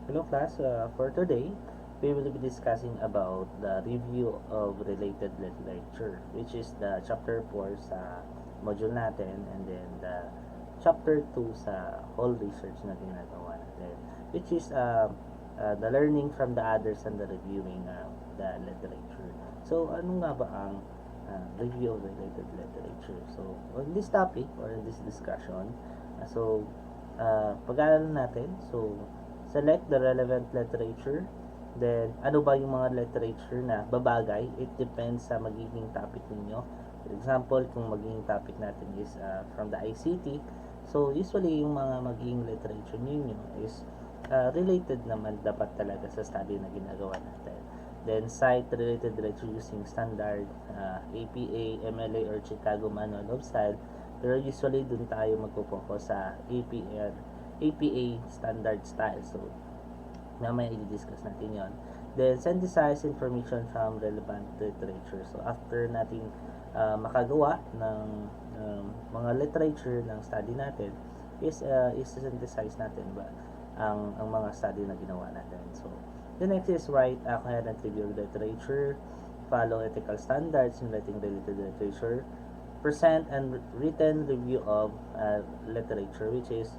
Hello class, for today, we will be discussing about the review of related literature, which is the chapter 4 sa module natin and then the chapter 2 sa whole research na ginagawa natin, which is the learning from the others and the reviewing the literature. So, ano nga ba ang review of related literature? So, on this topic or in this discussion, pag-aaralan natin, select the relevant literature. Then, ano ba yung mga literature na babagay? It depends sa magiging topic ninyo. For example, kung magiging topic natin is from the ICT, so usually yung mga magiging literature ninyo is related naman dapat talaga sa study na ginagawa natin. Then, cite related literature using standard APA, MLA, or Chicago Manual of Style. Pero usually, dun tayo magpo-focus sa APA standard style. So, mamaya i-discuss natin yon. Then, synthesize information from relevant literature. So, after nating makagawa ng mga literature ng study natin, is synthesize natin ba ang mga study na ginawa natin. So, the next is write a coherent review of literature, follow ethical standards in writing related literature, present and written review of literature, which is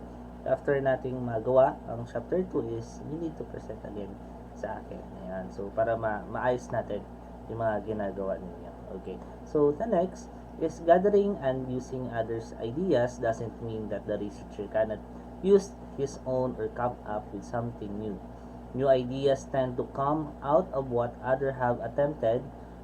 after nating magawa ang chapter 2 is you need to present again sa akin. Ayan. So, para maayos natin yung mga ginagawa ninyo. Okay. So, the next is gathering and using others' ideas doesn't mean that the researcher cannot use his own or come up with something new. New ideas tend to come out of what others have attempted.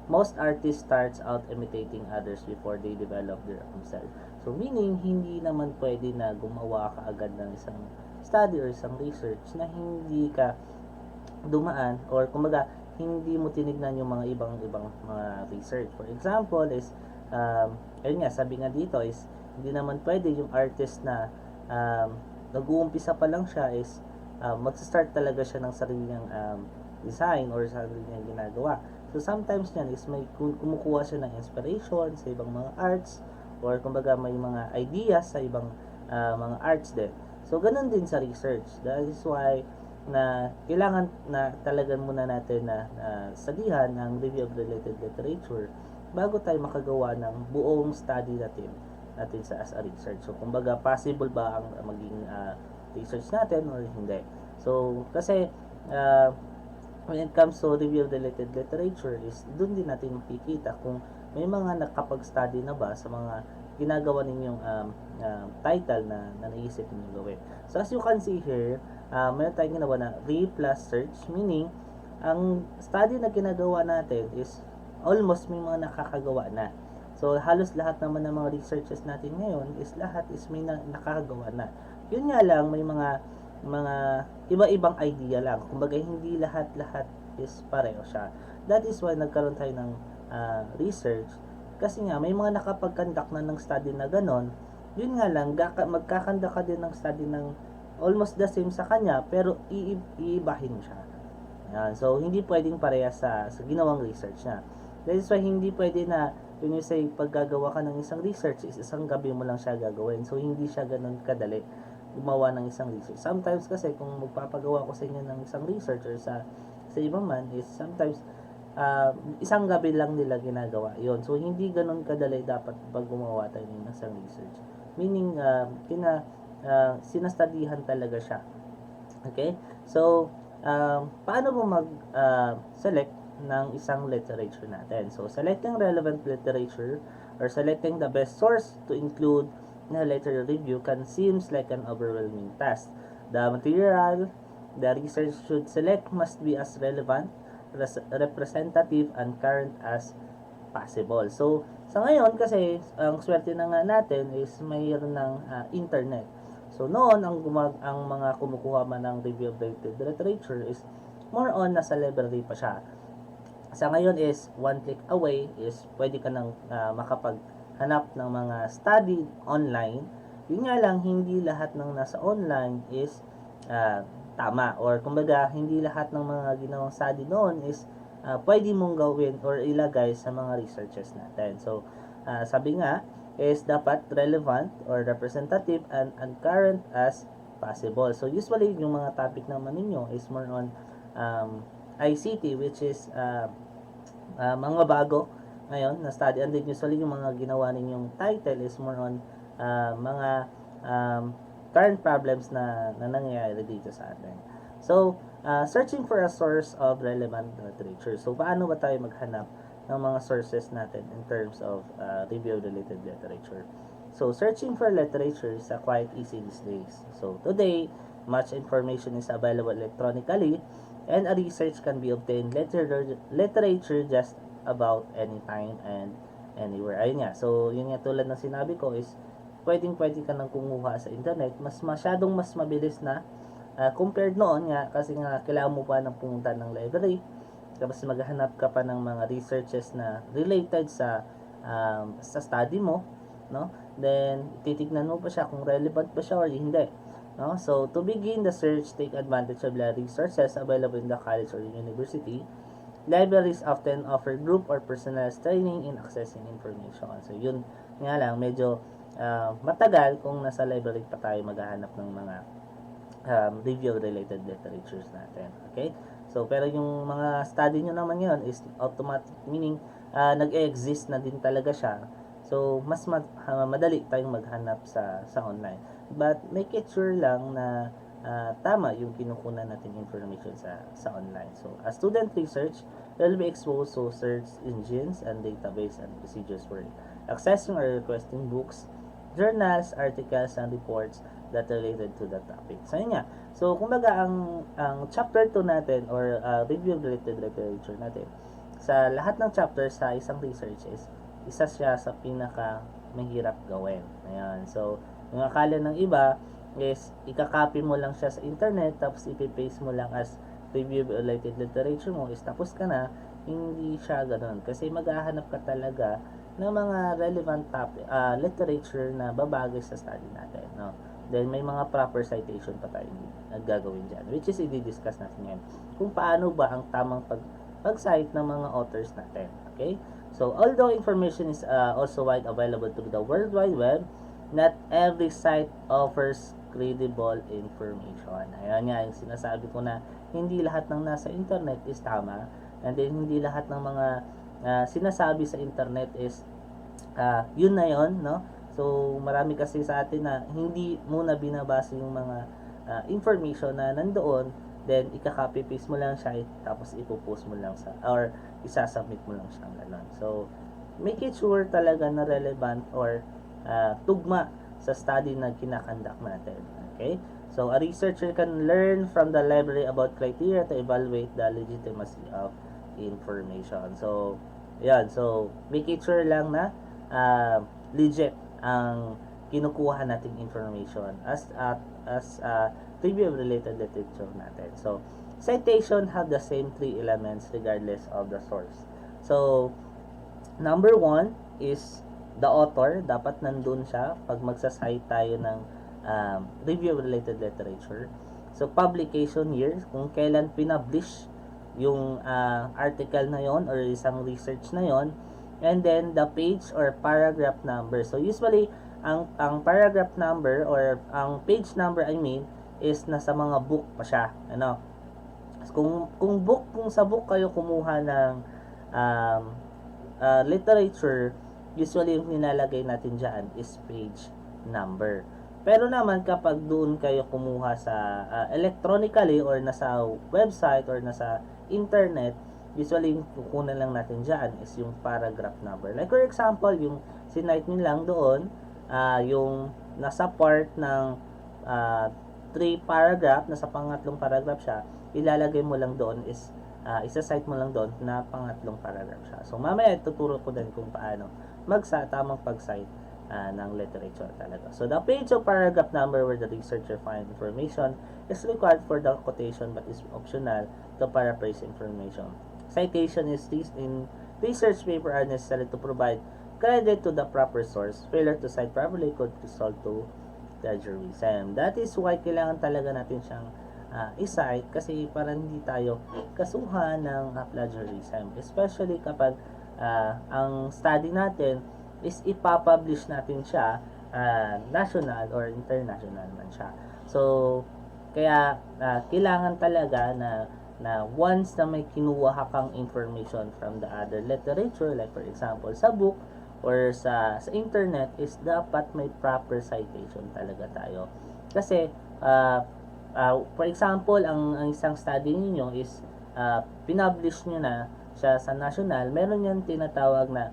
Most artists starts out imitating others before they develop their own style. So, meaning, hindi naman pwede na gumawa ka agad ng isang study or isang research na hindi ka dumaan or kumbaga, hindi mo tinignan yung mga ibang mga research. For example, is, ayun nga, sabi nga dito is, hindi naman pwede yung artist na nag-uumpisa pa lang siya is, mag-start talaga siya ng sarili niyang design or sarili niyang ginagawa. So, sometimes yan is may kumukuha siya ng inspiration sa ibang mga arts or kumbaga may mga ideas sa ibang mga arts din. So, ganun din sa research. That is why na kailangan na talagang muna natin na studyhan ang review of related literature bago tayo makagawa ng buong study natin sa as a research. So, kumbaga, possible ba ang maging research natin or hindi. So, kasi when it comes to review of related literature is doon din natin makikita kung may mga nakapag-study na ba sa mga ginagawa ninyong title na naisip ninyong gawin. So, as you can see here, mayroon tayong ginawa na re plus search, meaning ang study na ginagawa natin is almost may mga nakakagawa na. So, halos lahat naman ng mga researches natin ngayon is lahat is may nakakagawa na. Yun nga lang, may mga iba-ibang idea lang. Kumbaga, hindi lahat-lahat is pareho siya. That is why nagkaroon tayo ng research. Kasi nga, may mga nakapag-conduct na ng study na ganon. Yun nga lang, magkakandak ka din ng study ng almost the same sa kanya, pero iibahin mo siya. Yan. So, hindi pwedeng pareha sa ginawang research niya. That is why hindi pwede na yun yung say, paggagawa ka ng isang research, is isang gabi mo lang siya gagawin. So, hindi siya ganon kadali gumawa ng isang research. Sometimes kasi kung magpapagawa ko sa inyo ng isang research or sa ibang man is sometimes isang gabi lang nila ginagawa yon. So hindi ganun kadali dapat pag gumawa tayo ng isang research. Meaning sinastudihan talaga siya. Okay? So paano mo select ng isang literature natin? So selecting relevant literature or selecting the best source to include na later review can seems like an overwhelming task. The material the research should select must be as relevant, representative, and current as possible. So, sa ngayon kasi, ang swerte na nga natin is mayroon ng internet. So, noon, ang mga kumukuha man ng review of related literature is more on nasa library pa siya. Sa ngayon is, one click away is pwede ka nang makapaghanap ng mga study online. Yun nga lang, hindi lahat ng nasa online is tama. Or kumbaga, hindi lahat ng mga ginawang study noon is pwede mong gawin or ilagay sa mga researches natin. So, sabi nga, is dapat relevant or representative and current as possible. So usually yung mga topic naman ninyo is more on ICT, which is mga bago ngayon na study, and then usually yung mga ginawa ninyong title is more on mga um, current problems na nangyayari dito sa atin. So, searching for a source of relevant literature. So, paano ba tayo maghanap ng mga sources natin in terms of review-related literature? So, searching for literature is quite easy these days. So, today, much information is available electronically, and a research can be obtained literature just about anytime and anywhere. Ayun nga. So, yun nga tulad ng sinabi ko is pwedeng-pwede ka nang kumuha sa internet. Masyadong mas mabilis na compared noon nga kasi nga kailangan mo pa nang pumunta ng library. Tapos maghahanap ka pa ng mga researches na related sa study mo, no? Then titignan mo pa siya kung relevant ba siya or hindi. No? So, to begin the search, take advantage of the resources available in the college or university. Libraries often offer group or personalized training in accessing information. So, yun nga lang, medyo matagal kung nasa library pa tayo maghahanap ng mga review-related literatures natin. Okay? So, pero yung mga study nyo naman yun is automatic, meaning nag-exist na din talaga siya. So, mas madali tayong maghanap sa online. But, make it sure lang na tama yung kinukunan natin information sa online. So, as student research, will be exposed to search engines and database and procedures for accessing or requesting books, journals, articles, and reports that related to the topic. So, yun nga. So, kumbaga, ang chapter 2 natin or review-related literature natin, sa lahat ng chapters sa isang research is isa siya sa pinaka mahirap gawin. Ayan. So, yung akala ng iba is ikakopy mo lang siya sa internet tapos ipipaste mo lang as review-related literature mo is tapos ka na. Hindi siya ganoon. Kasi maghahanap ka talaga ng mga relevant topic, literature na babagay sa study natin. No? Then, may mga proper citation pa tayo gagawin dyan. Which is, i-discuss natin yan. Kung paano ba ang tamang pag-cite ng mga authors natin. Okay? So, although information is also wide available through the World Wide Web, not every site offers credible information. Ayan nga, yung sinasabi ko na hindi lahat ng nasa internet is tama, and then hindi lahat ng mga sinasabi sa internet is yun na yun, no? So, marami kasi sa atin na hindi muna binabasa yung mga information na nandoon, then ika-copy paste mo lang siya tapos ipo-post mo lang or isasubmit mo lang siya gano'n. So, make it sure talaga na relevant or tugma sa study na kinakandak natin. Okay? So, a researcher can learn from the library about criteria to evaluate the legitimacy of information. So, yan. So, make it sure lang na legit ang kinukuha nating information as review-related literature natin. So, citation have the same three elements regardless of the source. So, number 1 is the author. Dapat nandun siya pag magsasite tayo ng review-related literature. So, publication year, kung kailan pinablish yung article na yon or isang research na yon, and then the page or paragraph number. So, usually, ang paragraph number or ang page number is nasa mga book pa siya. Ano? Kung sa book kayo kumuha ng literature, usually yung nilalagay natin dyan is page number. Pero naman kapag doon kayo kumuha sa electronically or nasa website or nasa internet, usually yung kukunan lang natin dyan is yung paragraph number. Like for example, yung sinite nyo lang doon, yung nasa part ng 3 paragraph, nasa pangatlong paragraph siya, ilalagay mo lang doon is isa-cite mo lang doon na pangatlong paragraph siya. So, mamaya tuturo ko din kung paano tamang pag-cite ng literature talaga. So, the page of paragraph number where the researcher finds information is required for the quotation but is optional to paraphrase information. Citation is in research paper are necessary to provide credit to the proper source. Failure to cite properly could result to plagiarism. That is why kailangan talaga natin siyang i-cite kasi para hindi tayo kasuhan ng plagiarism. Especially kapag ang study natin is ipapublish natin siya national or international man siya. So, kaya kailangan talaga na once na may kinuha kang information from the other literature, like for example sa book or sa internet, is dapat may proper citation talaga tayo. Kasi for example, ang isang study ninyo is pinublish nyo na siya sa national, meron yan tinatawag na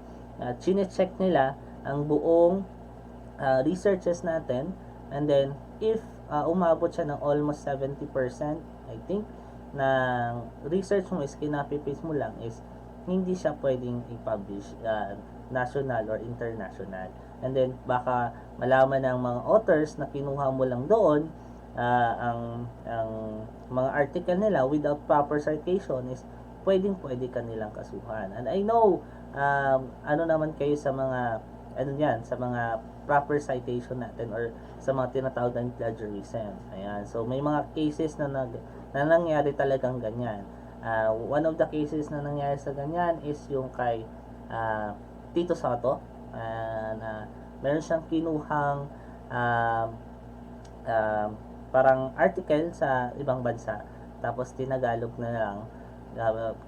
chine-check nila ang buong researches natin, and then if umabot siya ng almost 70%, I think, ng research mo is kinopy-paste mo lang, is hindi siya pwedeng i-publish national or international. And then baka malaman ng mga authors na kinuha mo lang doon ang mga article nila without proper citation, is pwede ka nilang kasuhan. And I know ano naman kayo sa mga sa mga proper citation natin or sa mga tinatawag na plagiarism. Ayan. So may mga cases na nangyari talagang ganyan. One of the cases na nangyari sa ganyan is yung kay Tito Soto, na meron siyang kinuhang parang article sa ibang bansa, tapos tinagalog na lang,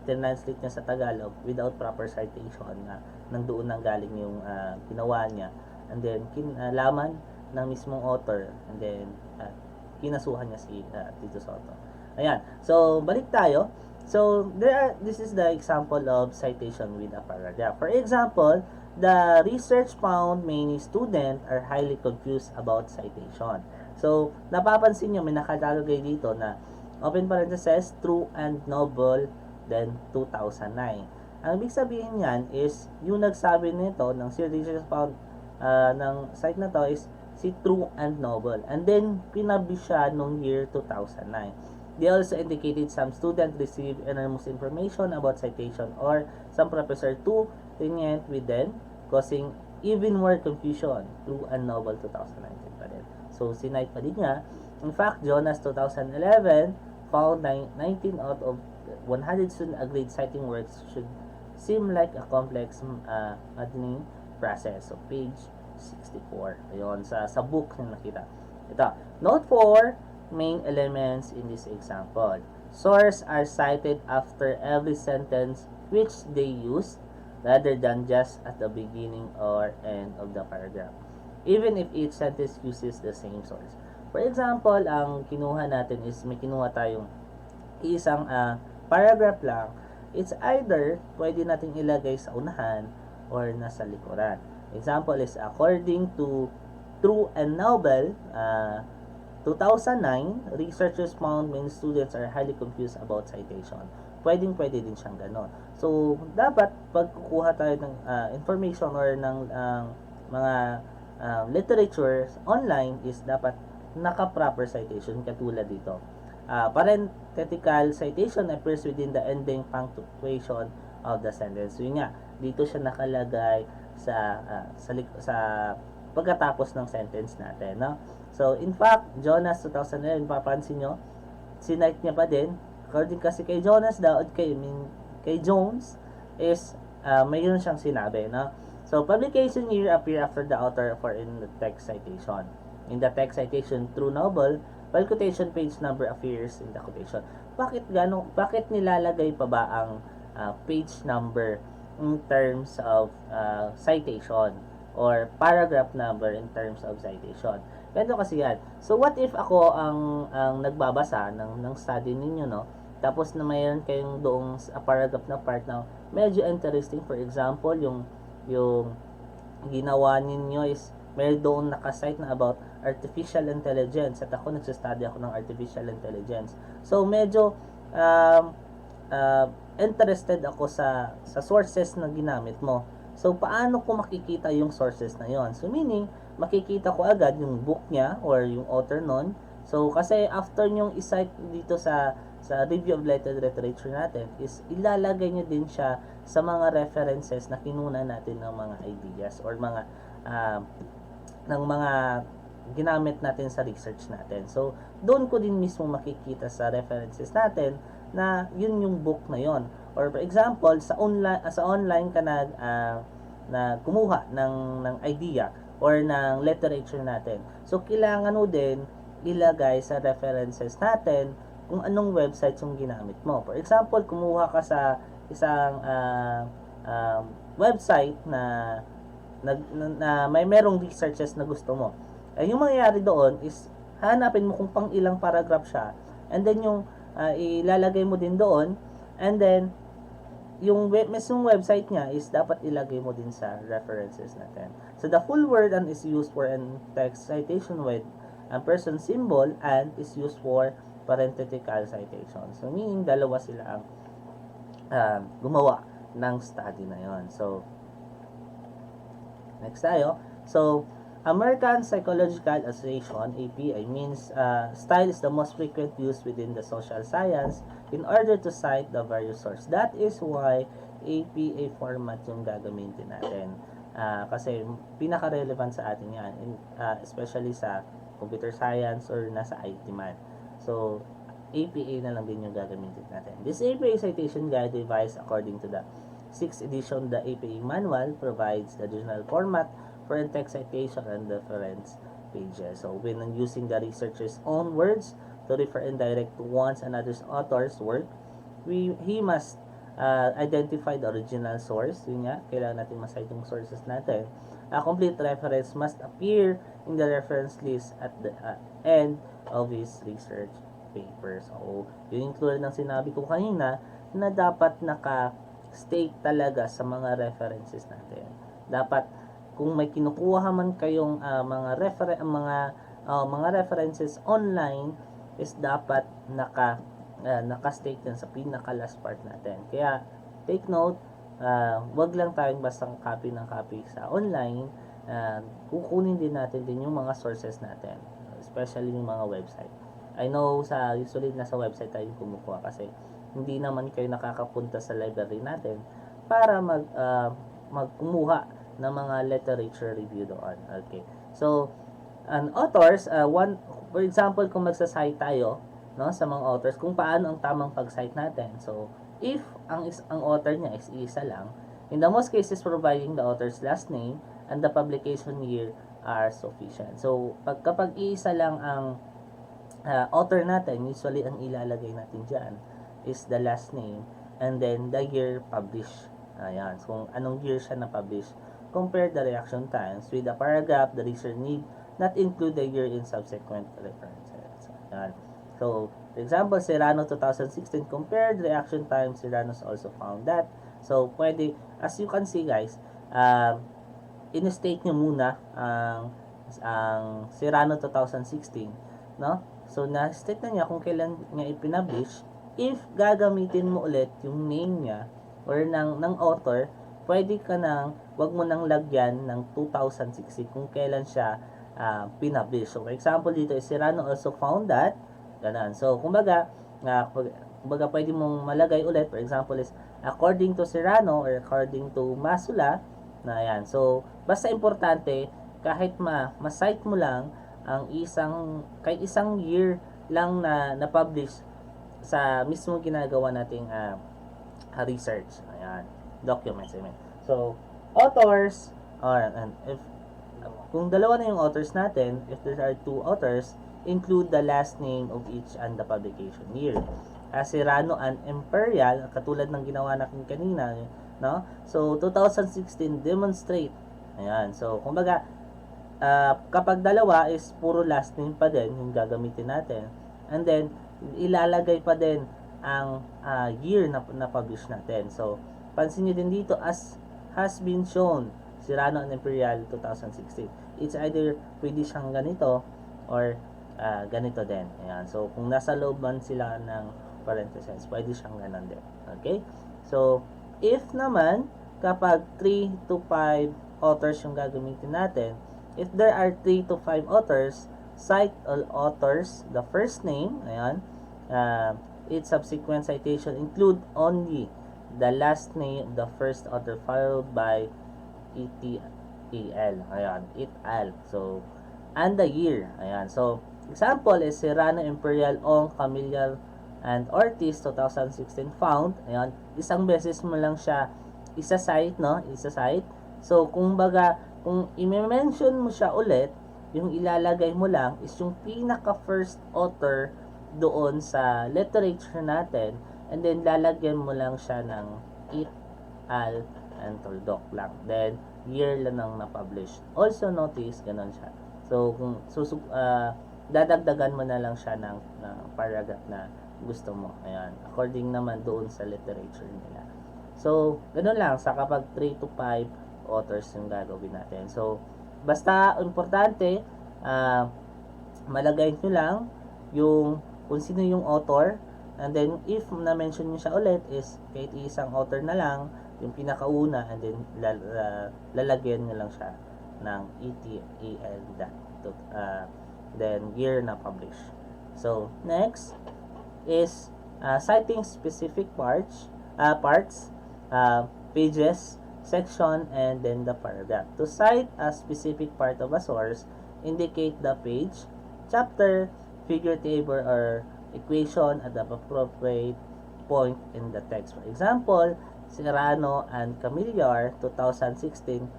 tinranslate niya sa Tagalog without proper citation na nandoon nang galing yung ginawa niya, and then kinalaman ng mismong author, and then kinasuhan niya si Tito Soto. Ayan, so balik tayo. So this is the example of citation with a paragraph. For example, the research found many students are highly confused about citation. So napapansin nyo, may nakalagay dito na open parenthesis, true and noble, then 2009. Ang ibig sabihin niyan is yung nagsabi nito ng research found ng site na to is si True and Noble, and then pinablish siya noong year 2009. They also indicated some students received enormous information about citation or some professor too lenient with them, causing even more confusion. True and Noble 2019 pa rin. So sinite pa din niya. In fact, Jonas 2011 found 19 out of 100 student agreed citing works should seem like a complex maddening process. So page 64. Ayun, sa book na nakita. Ito. Note 4 main elements in this example. Source are cited after every sentence which they use, rather than just at the beginning or end of the paragraph, even if each sentence uses the same source. For example, ang kinuha natin is may kinuha tayong isang paragraph lang. It's either pwede natin ilagay sa unahan or nasa likuran. Example is, according to True and Noble 2009, researchers found many students are highly confused about citation. Pwede din siyang ganon. So, dapat pag kukuha tayo ng information or ng mga literature online, is dapat naka-proper citation, katulad dito. Parenthetical citation appears within the ending punctuation of the sentence. So, yun nga, dito siya nakalagay sa pagkatapos ng sentence natin, no? So, in fact, Jonas 2011, papansin nyo, sinite niya pa din, according kasi kay Jonas daw, kay Jones, is mayroon siyang sinabi, no? So, publication year appear after the author for in the text citation. In the text citation, True Noble, while quotation page number appears in the quotation. Bakit nilalagay pa ba ang page number in terms of citation, or paragraph number in terms of citation? Ganito kasi yan. So, what if ako ang nagbabasa ng study ninyo, no? Tapos na mayroon kayong doong paragraph na part na medyo interesting. For example, yung ginawa ninyo is mayroon doon nakasite na about artificial intelligence. At ako, nagsastudy ako ng artificial intelligence. So, medyo interested ako sa sources na ginamit mo. So, paano ko makikita yung sources na yon? So, meaning, makikita ko agad yung book niya or yung author nun. So, kasi after nyong isite dito sa review of literature natin, is ilalagay nyo din siya sa mga references na kinuna natin ng mga ideas or mga ng mga ginamit natin sa research natin. So, doon ko din mismo makikita sa references natin na yun yung book na yon. Or for example, sa online ka na kumuha ng idea or ng literature natin. So, kailangan mo din ilagay sa references natin kung anong website yung ginamit mo. For example, kumuha ka sa isang website na may merong researches na gusto mo. Yung mangyayari doon is hanapin mo kung pang ilang paragraph siya, and then yung ilalagay mo din doon, and then yung mismong website niya is dapat ilagay mo din sa references natin. So the full word and is used for an text citation with a person symbol and is used for parenthetical citation. So meaning dalawa sila ang gumawa ng study na yon. So next tayo. So American Psychological Association, APA, means style is the most frequent use within the social science in order to cite the various sources. That is why APA format yung gagamitin natin. Kasi pinaka-relevant sa atin yan, especially sa computer science or nasa IT man. So, APA na lang din yung gagamitin natin. This APA citation guide revised according to the 6th edition, the APA manual provides the general format for text citation and reference pages. So when using the researcher's own words to refer and direct to one's another's author's work, he must identify the original source. Yun nga, kailangan natin masite yung sources natin. A complete reference must appear in the reference list at the end of his research paper. So, yun yung tulad ng sinabi ko kanina na dapat naka-state talaga sa mga references natin. Dapat kung may kinukuha man kayong mga references online is dapat naka-state yan sa pinaka-last part natin. Kaya take note, wag lang tayong bastang copy ng copy sa online. Kukunin din natin din yung mga sources natin, especially yung mga website. I know usually nasa website tayo kumukuha kasi hindi naman kayo nakakapunta sa library natin para magkumuha ng mga literature review doon. Okay. So, authors, for example, kung magsa-cite tayo, no, sa mga authors, kung paano ang tamang pag-cite natin. So, if ang author niya is isa lang, in the most cases, providing the author's last name and the publication year are sufficient. So, kapag isa lang ang author natin, usually ang ilalagay natin dyan is the last name and then the year published. Ayan. So, kung anong year siya na-publish. Compare the reaction times with the paragraph. The reader need not include the year in subsequent references. Ayan. So, for example, Serrano 2016 compared reaction time. Serrano's also found that. So, pwede, as you can see guys, in-state nyo muna ang Serrano 2016, no? So, na-state na niya kung kailan niya ipinablish. If gagamitin mo ulit yung name niya or ng author, pwede ka wag mo nang lagyan ng 2016 kung kailan siya pinablish. So, for example, dito is Serrano also found that, ganun. So, kumbaga pwede mong malagay ulit, for example, is according to Serrano or according to Masula, na yan. So, basta importante, kahit ma-cite mo lang ang isang year lang na publish sa mismo ginagawa nating research. Ayan. Documents, I mean. So, authors, and if kung dalawa na yung authors natin, if there are two authors, include the last name of each and the publication year. Serrano and Imperial, katulad ng ginawa natin kanina, no? So, 2016 demonstrate. Ayan. So, kumbaga, kapag dalawa is puro last name pa din yung gagamitin natin. And then, ilalagay pa din ang year na publish natin. So, pansin nyo din dito as has been shown, Serrano and Imperial 2016. It's either pwede siyang ganito or ganito din. Ayan. So, kung nasa loob man sila ng parentheses, pwede siyang ganon din. Okay? So, if naman, kapag 3 to 5 authors yung gagamitin natin, if there are 3 to 5 authors, cite all authors, the first name, ayan, its subsequent citation include only the last name of the first author followed by et.al. Ayan, et.al. So, and the year. Ayan. So, example is Serrano, Imperial, Ong, Camillar, and Ortiz 2016 found. Ayan, isang beses mo lang siya isa-cite, no? Isa-cite. So, kung i-mention mo siya ulit, yung ilalagay mo lang is yung pinaka first author doon sa literature natin, and then lalagyan mo lang siya ng it, al, and tuldok lang. Then, year lang ng na-publish. Also notice, ganun siya. So, kung dadagdagan mo na lang siya ng paragraph na gusto mo. Ayan. According naman doon sa literature nila. So, ganun lang. Sa kapag 3 to 5 authors yung gagawin natin. So, basta, importante, malagay nyo lang yung kung sino yung author, and then if na-mention nyo siya ulit is kahit isang author na lang yung pinakauna, and then lalagyan nyo lang siya ng ETAL then year na publish. So next is citing specific parts, pages, section, and then the paragraph. To cite a specific part of a source, indicate the page, chapter, figure table, or equation at the appropriate point in the text. For example, Serrano and Camillar, 2016,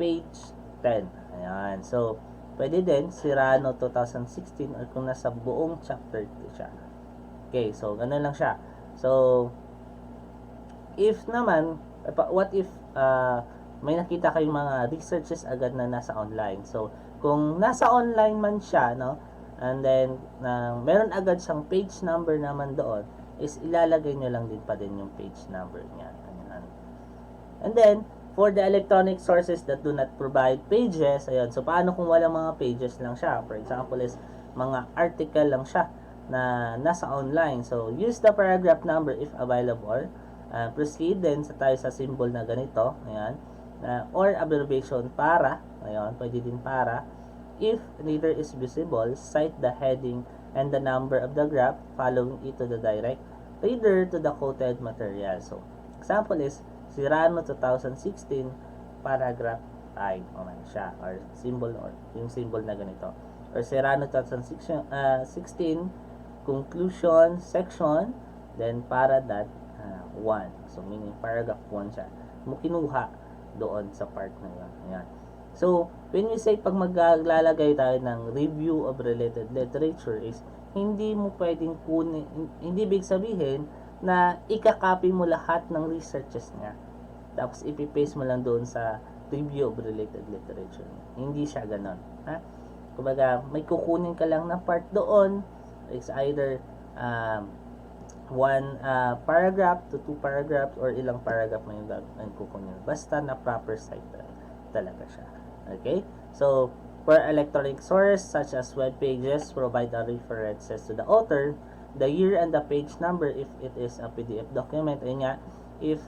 page 10. Ayan. So, pwede din Serrano 2016 or kung nasa buong chapter 2 siya. Okay, so ganun lang siya. So, if naman, what if may nakita kayong mga researches agad na nasa online. So, kung nasa online man siya, no, and then meron agad siyang page number naman doon, is ilalagay nyo lang din pa din yung page number niya. Ayan. And then, for the electronic sources that do not provide pages, ayun, so paano kung walang mga pages lang siya? For example is, mga article lang siya na nasa online. So, use the paragraph number if available. Proceed then tayo sa symbol na ganito, ayan, or abbreviation para, ayun, pwede din para. If neither is visible, cite the heading and the number of the graph following it to the direct reader to the quoted material. So, example is Serrano 2016 paragraph 5 naman siya, or symbol, or yung symbol na ganito, or Serrano 2016 conclusion section, then para that 1. So, meaning paragraph 1 siya. Mo kinuha doon sa part na yun. Ayan. So, when we say pag maglalagay tayo ng review of related literature is hindi mo pwedeng kunin, hindi big sabihin na ikakopy mo lahat ng researches niya. Tapos ipipaste mo lang doon sa review of related literature. Hindi siya ganon. Ha? Kumbaga, may kukunin ka lang na part doon. It's either one paragraph to 2 paragraphs or ilang paragraph mo yung kukunin. Basta na proper site talaga siya. Okay? So, for electronic source such as web pages, provide the references to the author, the year and the page number if it is a PDF document. Ayun nga, if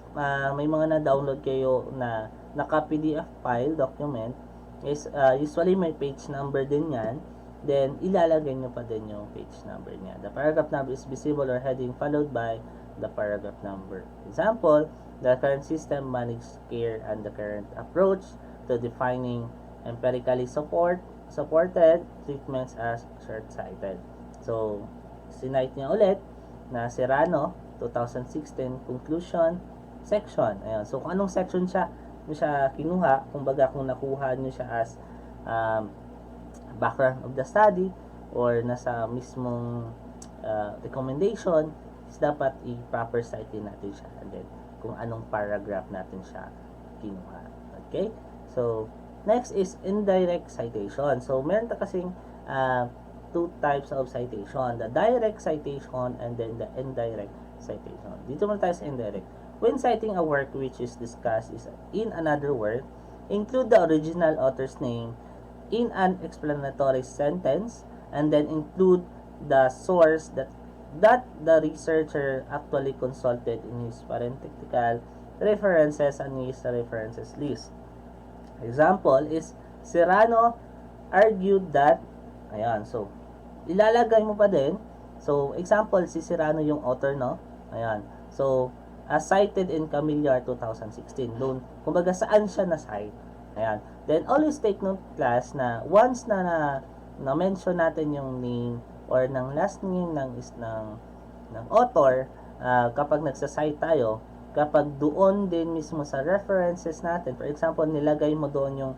may mga na-download kayo na naka-PDF file document, is usually may page number din yan, then ilalagay nyo pa din yung page number niya. The paragraph number is visible or heading followed by the paragraph number. Example, the current system managed care and the current approach to defining empirically supported treatments as short-sighted. So, sinite niya ulit na Serrano 2016 conclusion section. Ayan. So, kung anong section siya kinuha, kumbaga kung nakuha niyo siya as background of the study or nasa mismong recommendation, is dapat i-proper cite natin siya, and then kung anong paragraph natin siya kinuha. Okay? So, next is indirect citation. So, meron ta kasing two types of citation. The direct citation and then the indirect citation. Dito muna tayo sa indirect. When citing a work which is discussed is in another work, include the original author's name in an explanatory sentence, and then include the source that the researcher actually consulted in his parenthetical references and his references list. Example is, Serrano argued that, ayan, so, ilalagay mo pa din, so, example, si Serrano yung author, no? Ayan, so, as cited in Camillar 2016, doon, kumbaga saan siya na-cite, ayan, then always take note class na once na mention natin yung name or ng last name ng author, kapag nagsa-cite tayo, kapag doon din mismo sa references natin, for example, nilagay mo doon yung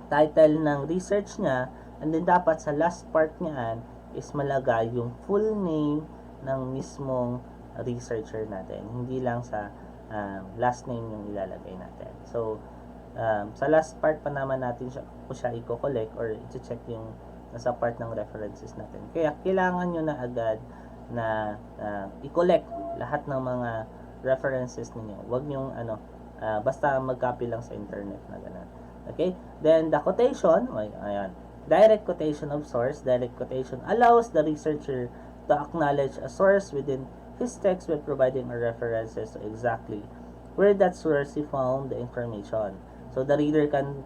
title ng research niya, and then dapat sa last part niyan is malagay yung full name ng mismong researcher natin. Hindi lang sa last name yung ilalagay natin. So, sa last part pa naman natin siya i-collect or i-check yung nasa part ng references natin. Kaya kailangan nyo na agad na i-collect lahat ng mga references ninyo. Huwag nyo basta mag-copy lang sa internet na ganun. Okay? Then the quotation, ayan. Direct quotation of source. Direct quotation allows the researcher to acknowledge a source within his text by providing a references to exactly where that source he found the information. So the reader can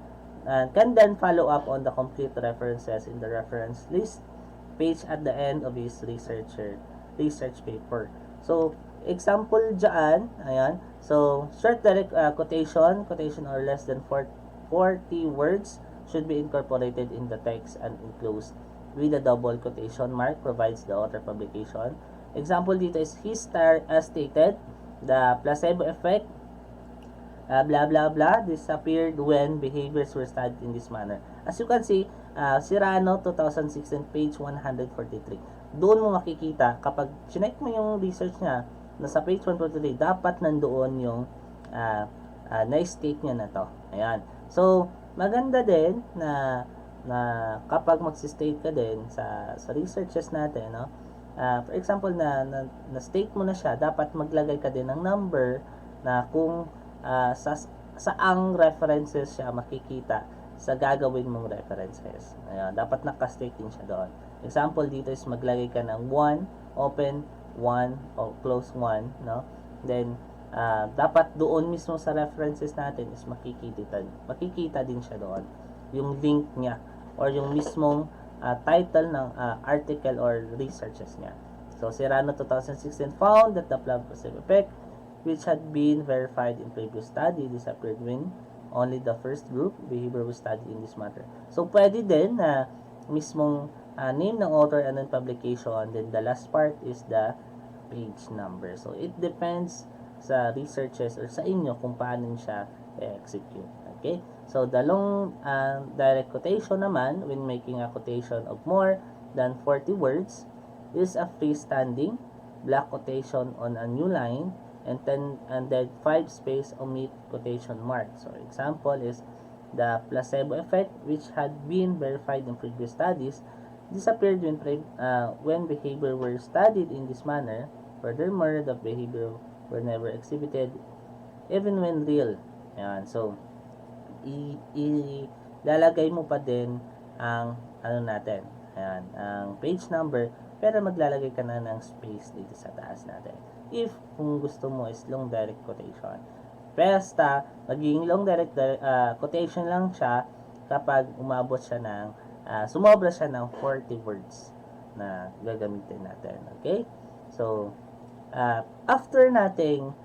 then follow up on the complete references in the reference list page at the end of his research paper. So, example dyan, ayan. So, short direct quotation or less than 40 words should be incorporated in the text and enclosed with a double quotation mark provides the author publication. Example dito is his stated, the placebo effect blah blah blah disappeared when behaviors were studied in this manner. As you can see, Serrano 2016 page 143. Doon mo makikita kapag chinek mo yung research niya na sa page 143 dapat nandoon yung na-state niya na to. Ayan. So, maganda din na kapag mag-state ka din sa researches natin, no? For example na state mo na siya, dapat maglagay ka din ng number na kung saang references siya makikita sa gagawin mong references. Ayan, dapat naka-state din siya doon. Example dito is maglagay ka ng 1, open 1 o close 1, no? Then dapat doon mismo sa references natin is makikita din siya doon yung link niya or yung mismong title ng article or researches niya. So Serrano 2016 found that the placebo effect which had been verified in previous study disappeared when only the first group behavior was studied in this matter. So pwede din na mismong name ng author and then publication, then the last part is the page number. So it depends sa researches or sa inyo kung paano siya execute. Okay? So the long direct quotation naman, when making a quotation of more than 40 words, is a freestanding block quotation on a new line and then 5 space omit quotation mark. So example is the placebo effect which had been verified in previous studies disappeared when behavior were studied in this manner. Furthermore, the behavior were never exhibited even when real. Ayan. So ilalagay mo pa din ang natin. Ayan, ang page number pero maglalagay ka na ng space dito sa taas natin. If kung gusto mo is long direct quotation. Basta, magiging long direct quotation lang siya kapag umabot siya ng, sumobra siya ng 40 words na gagamitin natin. Okay? So, after nating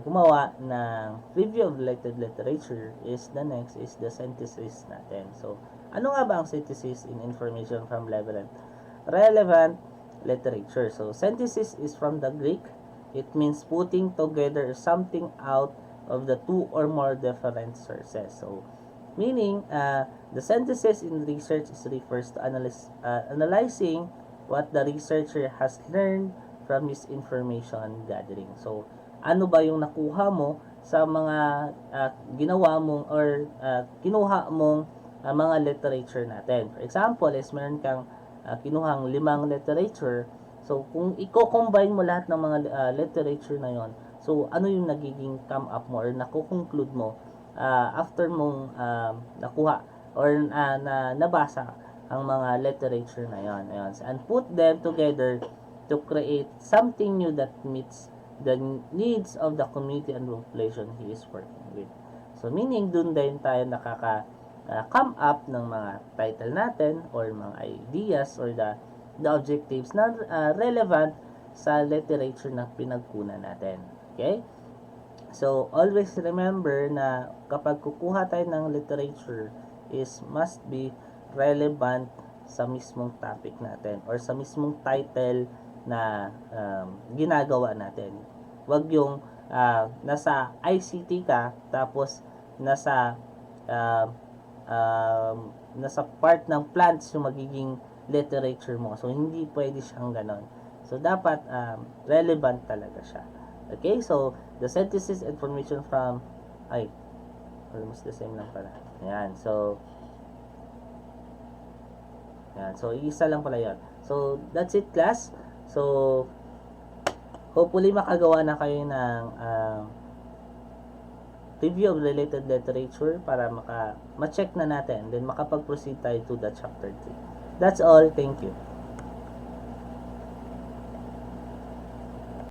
gumawa ng review of related literature is the next is the synthesis natin. So, ano nga ba ang synthesis in information from relevant literature? So, synthesis is from the Greek. It means putting together something out of the two or more different sources. So, meaning, the synthesis in research refers to analyzing what the researcher has learned from his information gathering. So, ano ba yung nakuha mo sa mga ginawa mong or kinuha mong mga literature natin. For example, is meron kang kinuhang 5 literature. So, kung i-combine mo lahat ng mga literature na yon, so, ano yung nagiging come up mo or nakukonclude mo after mong nakuha or nabasa ang mga literature na yon. Ayan. And put them together to create something new that meets the needs of the community and population he is working with. So, meaning, dun din tayo come up ng mga title natin or mga ideas or the objectives na relevant sa literature na pinagkunan natin. Okay? So, always remember na kapag kukuha tayo ng literature is must be relevant sa mismong topic natin or sa mismong title na ginagawa natin. Wag yung nasa ICT ka tapos nasa nasa part ng plants yung magiging literature mo. So, hindi pwede siyang ganon. So, dapat relevant talaga siya. Okay, so, the synthesis information from, almost the same lang pala. Ayan, so, isa lang pala yun. So, that's it, class. So, hopefully makagawa na kayo ng review of related literature para ma-check na natin. Then, makapag-proceed tayo to the chapter 3. That's all. Thank you.